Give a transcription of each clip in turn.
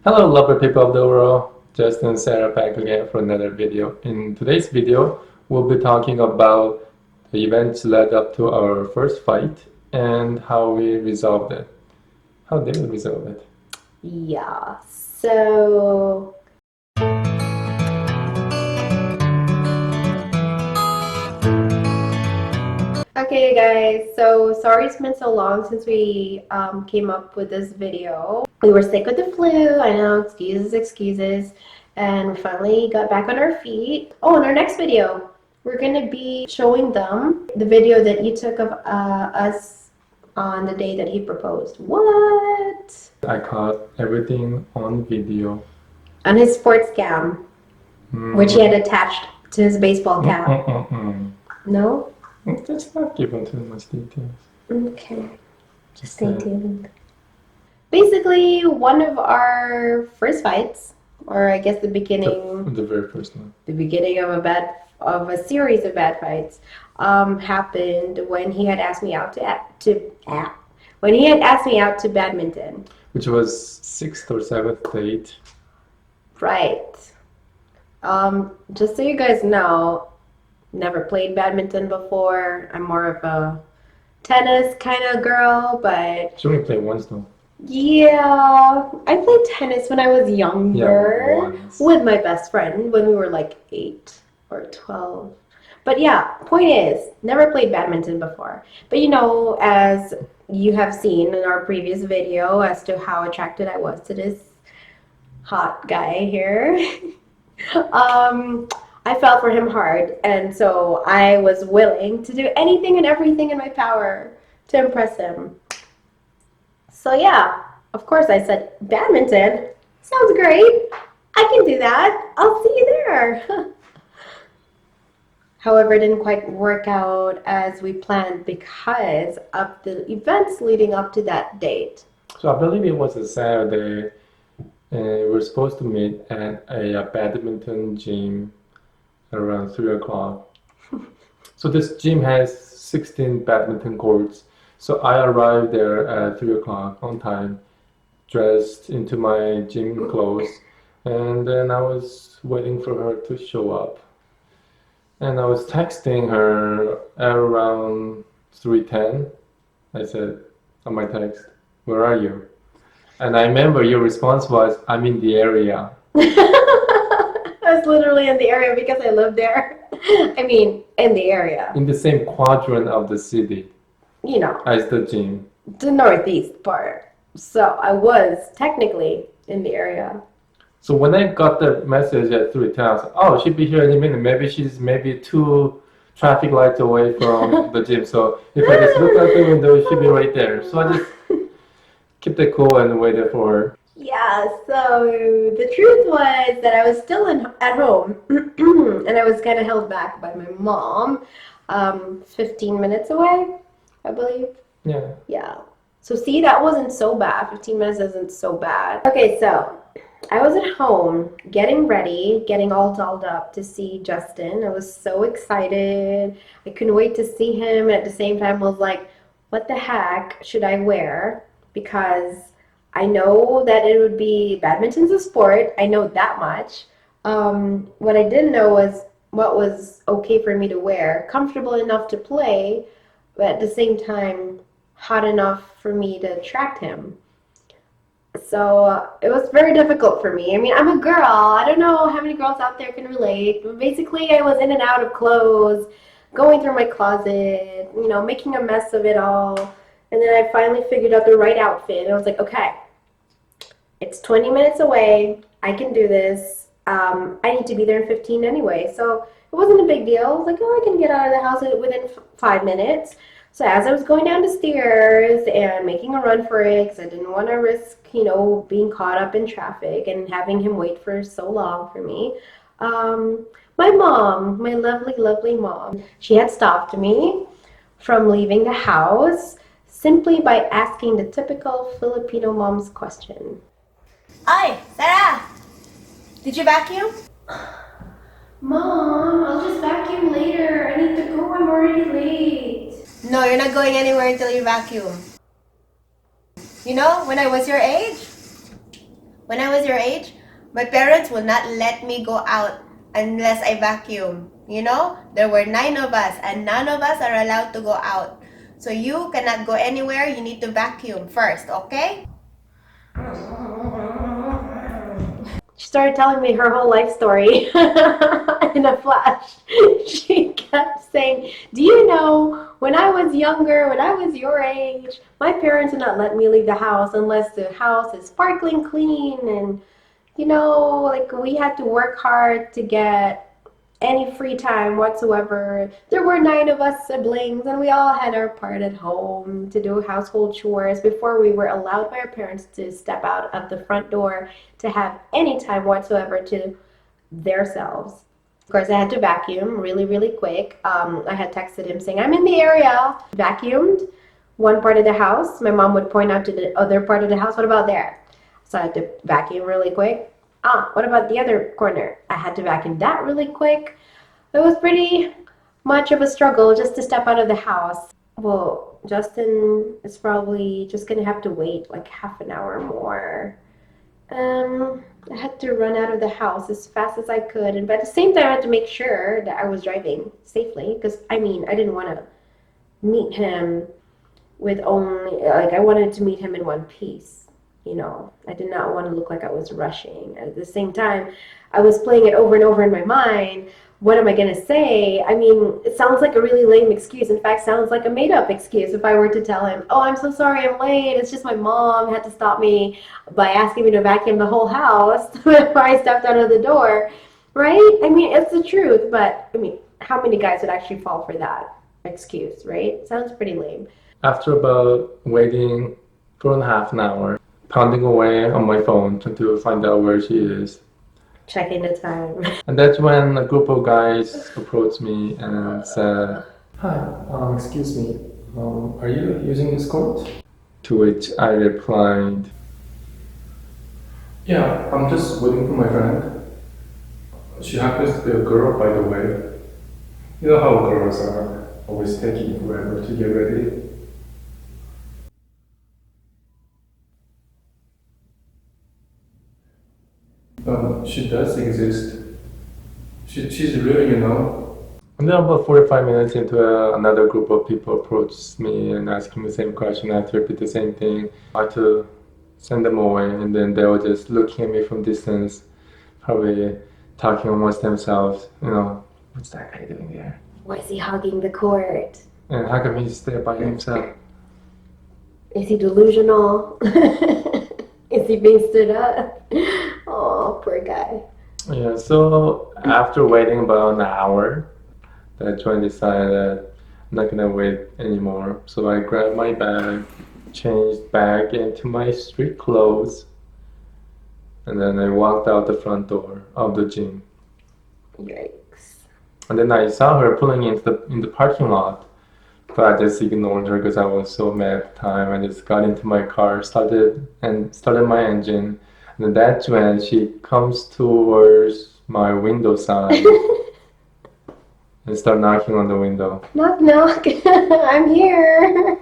Hello lovely people of the world, Justin and Sarah back again for another video. In today's video, we'll be talking about the events led up to our first fight and how we resolved it. How did we resolve it? Yeah, so okay guys, so sorry it's been so long since we came up with this video. We were sick with the flu, I know, excuses, and we finally got back on our feet. Oh, in our next video, we're gonna be showing them the video that you took of us on the day that he proposed. What? I caught everything on video. On his sports cam, which he had attached to his baseball cap. No? Let's not give them too much details. Okay, just stay tuned. Basically, one of our first fights, or I guess the beginning, The very first one. the beginning of a series of bad fights, happened when he had asked me out when he had asked me out to badminton. Which was 6th or 7th date. Right. Just so you guys know, never played badminton before. I'm more of a tennis kind of girl, but She only played once though. yeah, I played tennis when I was younger once. with my best friend when we were like 8 or 12. But yeah, point is, never played badminton before. But you know, as you have seen in our previous video as to how attracted I was to this hot guy here, I fell for him hard, and so I was willing to do anything and everything in my power to impress him. So yeah, of course I said, badminton? Sounds great. I can do that. I'll see you there. However, it didn't quite work out as we planned because of the events leading up to that date. So I believe it was a Saturday. We were supposed to meet at a badminton gym around 3 o'clock. So this gym has 16 badminton courts. So I arrived there at 3 o'clock on time, dressed into my gym clothes, and then I was waiting for her to show up. And I was texting her at around 3:10. I said on my text, "Where are you?" And I remember your response was, "I'm in the area." I was literally in the area because I lived there. I mean, in the area. In the same quadrant of the city. You know, as the gym. The northeast part. So I was technically in the area. So when I got the message at 3:10, I was like, oh, she'll be here in a minute. Maybe she's 2 traffic lights away from the gym. So if I just look out the window, she'll be right there. So I just kept it cool and waited for her. Yeah, so the truth was that I was still at home and I was kind of held back by my mom, 15 minutes away, I believe. Yeah. Yeah. So see, that wasn't so bad. 15 minutes isn't so bad. Okay, so I was at home getting ready, getting all dolled up to see Justin. I was so excited. I couldn't wait to see him. And at the same time, I was like, what the heck should I wear? Because I know that it would be, badminton's a sport. I know that much. What I didn't know was what was okay for me to wear. Comfortable enough to play, but at the same time, hot enough for me to attract him. So it was very difficult for me. I mean, I'm a girl. I don't know how many girls out there can relate. But basically, I was in and out of clothes, going through my closet, you know, making a mess of it all. And then I finally figured out the right outfit. And I was like, okay, it's 20 minutes away. I can do this. I need to be there in 15 anyway. So it wasn't a big deal. I was like, oh, I can get out of the house within 5 minutes. So as I was going down the stairs and making a run for it, because I didn't want to risk, you know, being caught up in traffic and having him wait for so long for me, my mom, my lovely, lovely mom, she had stopped me from leaving the house simply by asking the typical Filipino mom's question. Ay, Sarah! Did you vacuum? Mom, I'll just vacuum later. I need to go. I'm already late. No, you're not going anywhere until you vacuum. You know, when I was your age, When I was your age, my parents would not let me go out unless I vacuum. You know, there were 9 of us and none of us are allowed to go out. So you cannot go anywhere, you need to vacuum first, okay? She started telling me her whole life story in a flash. She kept saying, "Do you know, when I was younger, when I was your age, my parents would not let me leave the house unless the house is sparkling clean. And, like we had to work hard to get any free time whatsoever. There were 9 of us siblings, and we all had our part at home to do household chores before we were allowed by our parents to step out of the front door to have any time whatsoever to themselves." Of course, I had to vacuum really, really quick. I had texted him saying, "I'm in the area." Vacuumed one part of the house. My mom would point out to the other part of the house, "What about there?" So I had to vacuum really quick. What about the other corner? I had to vacuum that really quick. It was pretty much of a struggle just to step out of the house. Well, Justin is probably just gonna have to wait like half an hour more. I had to run out of the house as fast as I could, but at the same time, I had to make sure that I was driving safely because I didn't want to meet him with only I wanted to meet him in one piece. I did not want to look like I was rushing. At the same time, I was playing it over and over in my mind. What am I going to say? It sounds like a really lame excuse. In fact, sounds like a made-up excuse if I were to tell him, "Oh, I'm so sorry I'm late. It's just my mom had to stop me by asking me to vacuum the whole house before I stepped out of the door." Right? It's the truth, but how many guys would actually fall for that excuse, right? Sounds pretty lame. After about waiting 4.5 hours, pounding away on my phone trying to find out where she is. Checking the time. And that's when a group of guys approached me and said, "Hi, excuse me, are you using this court?" To which I replied, "Yeah, I'm just waiting for my friend. She happens to be a girl, by the way. You know how girls are, always taking forever to get ready." She does exist. She's real, you know. And then about 45 minutes into another group of people approached me and asked me the same question. I had to repeat the same thing. I had to send them away, and then they were just looking at me from distance, probably talking amongst themselves. What's that guy doing there? Why is he hugging the court? And how come he's there by himself? Is he delusional? Is he being stood up? Oh, poor guy. Yeah, so after waiting about an hour, that's when I decided that I'm not gonna wait anymore. So I grabbed my bag, changed back into my street clothes, and then I walked out the front door of the gym. Yikes. And then I saw her pulling in the parking lot, but I just ignored her because I was so mad at the time. I just got into my car, started my engine, and then that's when she comes towards my window side and start knocking on the window. Knock, knock. I'm here.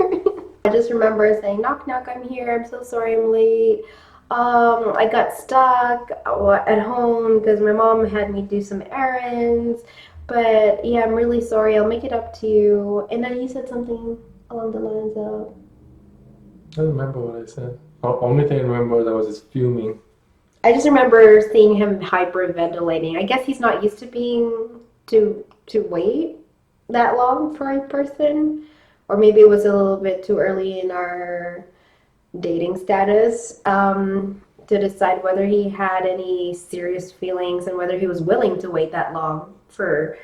I just remember saying, "Knock, knock, I'm here. I'm so sorry I'm late. I got stuck at home because my mom had me do some errands. But yeah, I'm really sorry. I'll make it up to you." And then you said something along the lines of, I don't remember what I said. The only thing I remember that was just fuming. I just remember seeing him hyperventilating. I guess he's not used to being to wait that long for a person, or maybe it was a little bit too early in our dating status to decide whether he had any serious feelings and whether he was willing to wait that long for,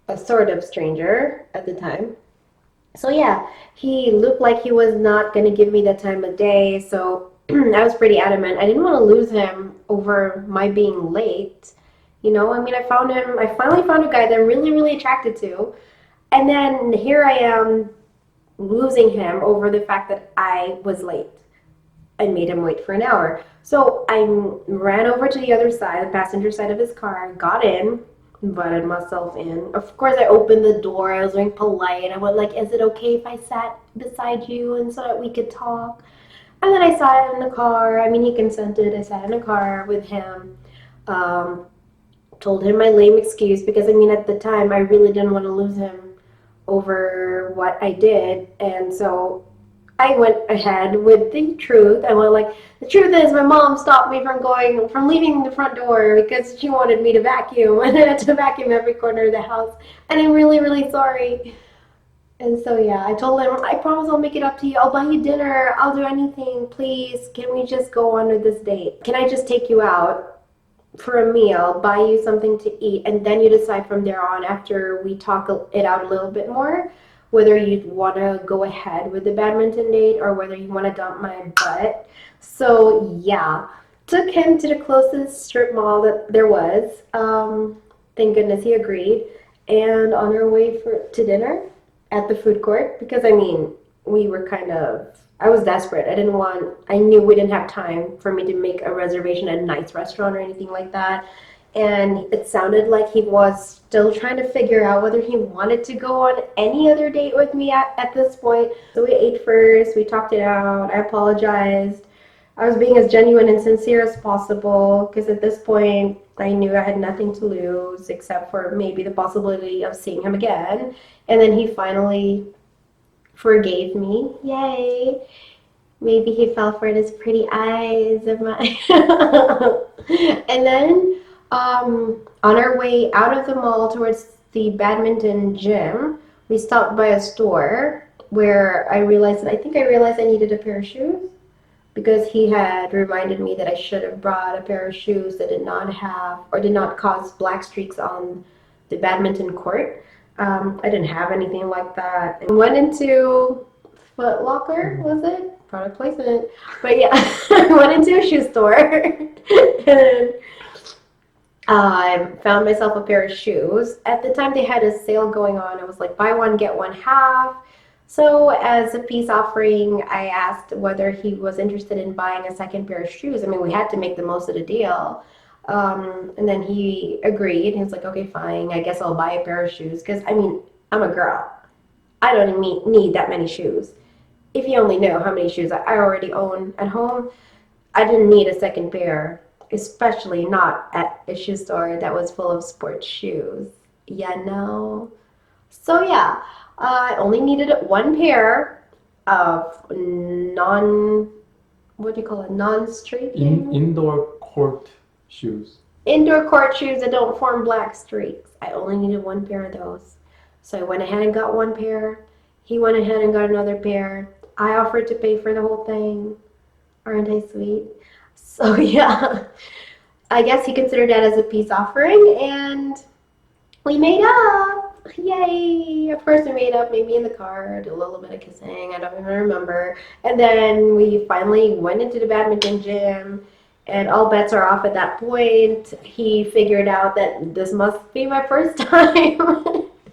a sort of stranger at the time. So yeah, he looked like he was not going to give me the time of day, so I was pretty adamant. I didn't want to lose him over my being late. I finally found a guy that I'm really, really attracted to, and then here I am losing him over the fact that I was late and made him wait for an hour. So I ran over to the other side, the passenger side of his car, got in, invited myself in. Of course, I opened the door. I was being polite. I went like, "Is it okay if I sat beside you and so that we could talk?" And then I sat in the car. I mean, he consented. I sat in a car with him. Um, Told him my lame excuse because I mean, at the time, I really didn't want to lose him over what I did, and so I went ahead with the truth. I went like, the truth is, my mom stopped me from leaving the front door because she wanted me to vacuum, and I had to vacuum every corner of the house, and I'm really, really sorry. And so yeah, I told him, I promise I'll make it up to you. I'll buy you dinner. I'll do anything. Please, can we just go on with this date? Can I just take you out for a meal, buy you something to eat, and then you decide from there on, after we talk it out a little bit more, whether you want to go ahead with the badminton date or whether you want to dump my butt. So yeah, took him to the closest strip mall that there was. Thank goodness he agreed. And on our way to dinner at the food court, because I mean, I was desperate. I knew we didn't have time for me to make a reservation at a nice restaurant or anything like that. And it sounded like he was still trying to figure out whether he wanted to go on any other date with me at this point. So we ate first, we talked it out, I apologized. I was being as genuine and sincere as possible because at this point I knew I had nothing to lose except for maybe the possibility of seeing him again. And then he finally forgave me. Yay! Maybe he fell for his pretty eyes of mine. And then on our way out of the mall towards the badminton gym, we stopped by a store where I realized I needed a pair of shoes because he had reminded me that I should have brought a pair of shoes that did not cause black streaks on the badminton court. I didn't have anything like that. I went into Foot Locker, was it? Product placement. But yeah, I went into a shoe store and I found myself a pair of shoes. At the time they had a sale going on. It was like buy one, get one half. So as a peace offering, I asked whether he was interested in buying a second pair of shoes. I mean, we had to make the most of the deal. And then he agreed. He was like, okay, fine. I guess I'll buy a pair of shoes. Because, I mean, I'm a girl. I don't need that many shoes. If you only know how many shoes I already own at home, I didn't need a second pair, especially not at a shoe store that was full of sports shoes. Yeah, no. So, yeah, I only needed one pair of non-street indoor court shoes. Indoor court shoes that don't form black streaks. I only needed one pair of those. So I went ahead and got one pair. He went ahead and got another pair. I offered to pay for the whole thing. Aren't I sweet? So yeah, I guess he considered that as a peace offering, and we made up. Yay! Of course we made up, maybe in the car, did a little bit of kissing, I don't even remember. And then we finally went into the badminton gym, and all bets are off at that point. He figured out that this must be my first time,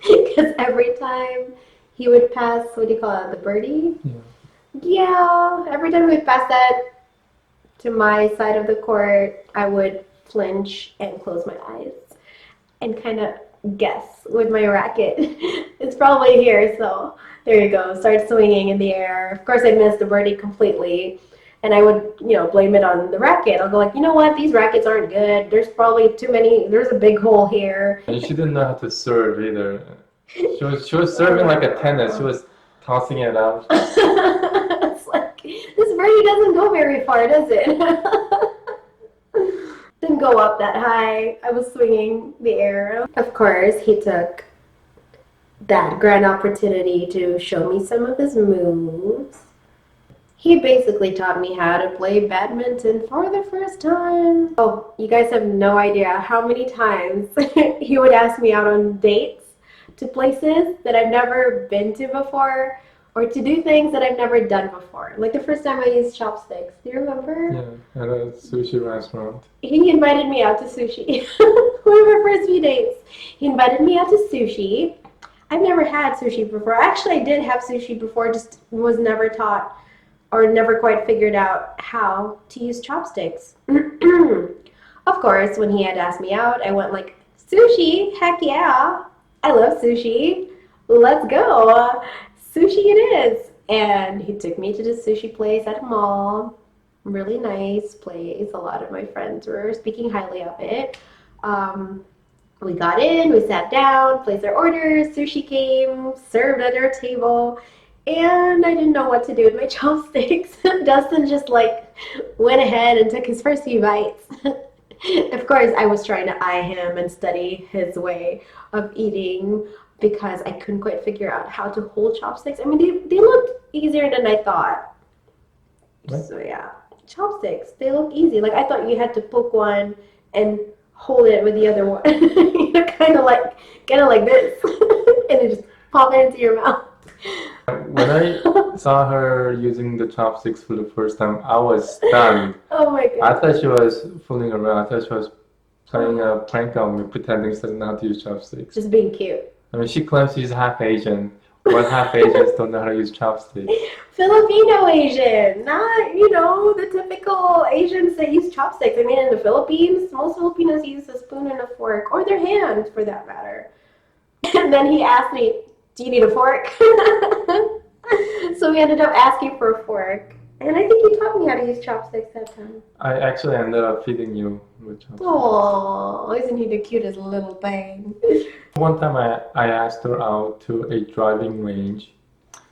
because every time he would pass, what do you call it, the birdie? Yeah, every time we would pass that to my side of the court, I would flinch and close my eyes and kind of guess with my racket. It's probably here, so there you go. Start swinging in the air. Of course, I missed the birdie completely, and I would, blame it on the racket. I'll go like, you know what? These rackets aren't good. There's probably too many. There's a big hole here. And she didn't know how to serve either. She was serving like a tennis. She was tossing it out. It's like, this birdie doesn't go very far, does it? Didn't go up that high. I was swinging the air. Of course, he took that grand opportunity to show me some of his moves. He basically taught me how to play badminton for the first time. Oh, you guys have no idea how many times he would ask me out on dates to places that I've never been to before, or to do things that I've never done before. Like the first time I used chopsticks. Do you remember? Yeah, at a sushi restaurant. He invited me out to sushi. One of our first few dates. He invited me out to sushi. I've never had sushi before. Actually, I did have sushi before, just was never taught or never quite figured out how to use chopsticks. Of course, when he had asked me out, I went like, sushi? Heck yeah. I love sushi. Let's go. Sushi it is. And he took me to the sushi place at a mall. Really nice place. A lot of my friends were speaking highly of it. We got in, we sat down, placed our orders, sushi came, served at our table, and I didn't know what to do with my chopsticks. Dustin just like went ahead and took his first few bites. Of course, I was trying to eye him and study his way of eating because I couldn't quite figure out how to hold chopsticks. I mean, they looked easier than I thought. What? So yeah, chopsticks, they look easy. Like I thought you had to poke one and hold it with the other one. You know, kind of like this, and it just pop it into your mouth. When I saw her using the chopsticks for the first time, I was stunned. Oh my I god. thought she was fooling around. I thought she was playing a prank on me, pretending she doesn't know how to use chopsticks. Just being cute. I mean, she claims she's half Asian. What half Asians don't know how to use chopsticks? Filipino Asian, not, you know, the typical Asians that use chopsticks. I mean, in the Philippines, most Filipinos use a spoon and a fork, or their hand for that matter. And then he asked me, do you need a fork? So we ended up asking for a fork. And I think you taught me how to use chopsticks that time. I actually ended up feeding you with chopsticks. Aww, isn't he the cutest little thing? One time I asked her out to a driving range.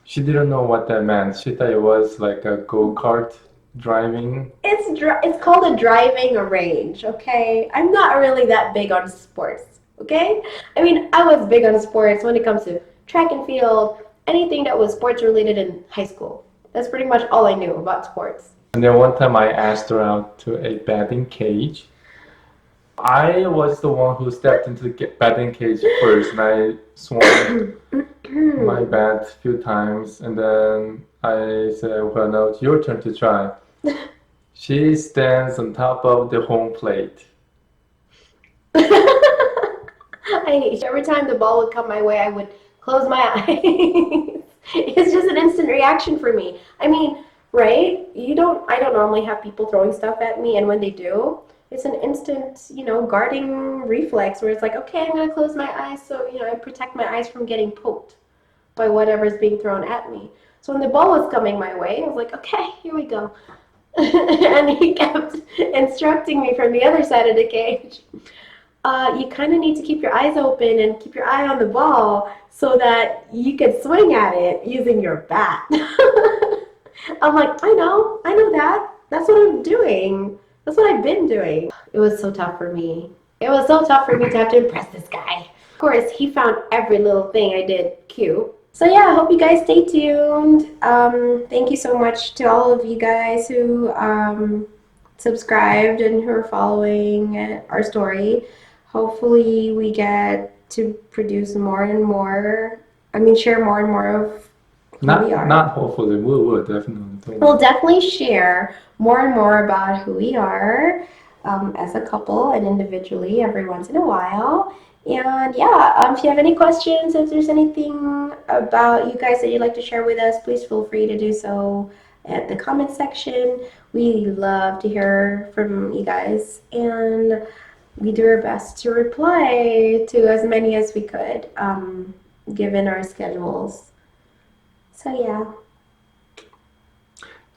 She didn't know what that meant. She thought it was like a go-kart driving. It's called a driving range, okay? I'm not really that big on sports, okay? I mean, I was big on sports when it comes to track and field, anything that was sports related in high school. That's pretty much all I knew about sports. And then one time I asked her out to a batting cage. I was the one who stepped into the batting cage first, and I swung my bat a few times, and then I said, well, now it's your turn to try. She stands on top of the home plate. Every time the ball would come my way, I would close my eyes. It's just an instant reaction for me. I mean, right? I don't normally have people throwing stuff at me, and when they do, it's an instant, you know, guarding reflex where it's like, okay, I'm gonna close my eyes so, you know, I protect my eyes from getting poked by whatever's being thrown at me. So when the ball was coming my way, I was like, okay, here we go. And he kept instructing me from the other side of the cage. You kind of need to keep your eyes open and keep your eye on the ball so that you can swing at it using your bat. I'm like, I know that. That's what I'm doing. That's what I've been doing. It was so tough for me. It was so tough for me to have to impress this guy. Of course, he found every little thing I did cute. So yeah, I hope you guys stay tuned. Thank you so much to all of you guys who subscribed and who are following our story. Hopefully we get to produce more and more, share more and more of who we are. Not hopefully, we will definitely. We'll definitely share more and more about who we are as a couple and individually every once in a while. And yeah, if you have any questions, if there's anything about you guys that you'd like to share with us, please feel free to do so at the comment section. We love to hear from you guys, and we do our best to reply to as many as we could, given our schedules. So yeah.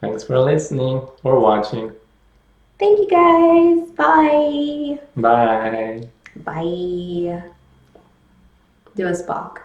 Thanks for listening or watching. Thank you guys. Bye. Bye. Bye. Do a Spock.